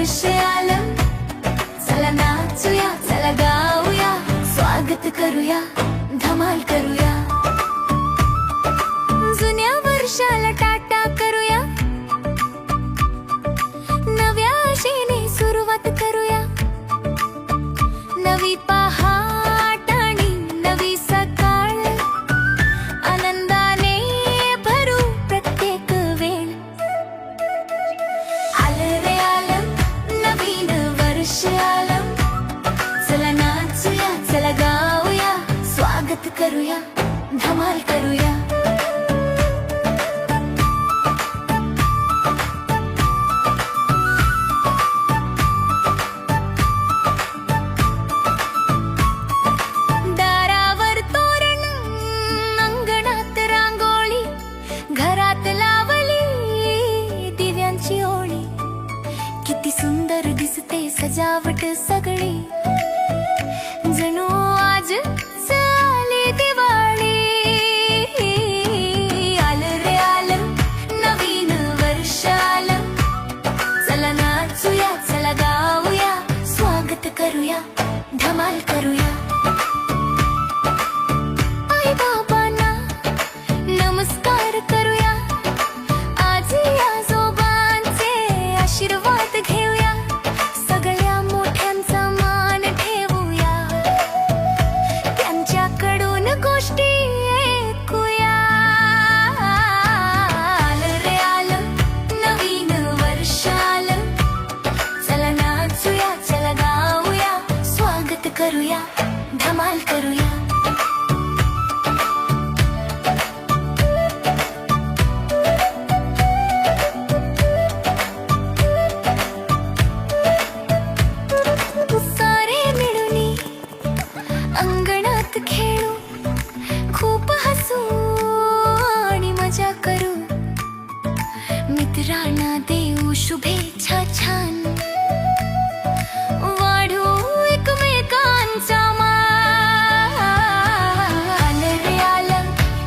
वर्ष आलं, चला नाचूया, चला गाऊया, स्वागत करूया, धमाल करूया. जुन्या वर्षाला टाटा करूया, नव्या आशेने सुरुवात करूया. नवी पहाट आणि नवी सकाळ, आनंदाने भरू प्रत्येक वेळ. आलं रे आलं, नवीन वर्ष आलं, चला नाचूया, चला गाऊया, स्वागत करूया, धमाल करूया. दारावर तोरण, अंगणात रांगोळी, घरात लावली दिव्यांची ओळी. किती सुंदर दिसते सजावट सगळी, जणू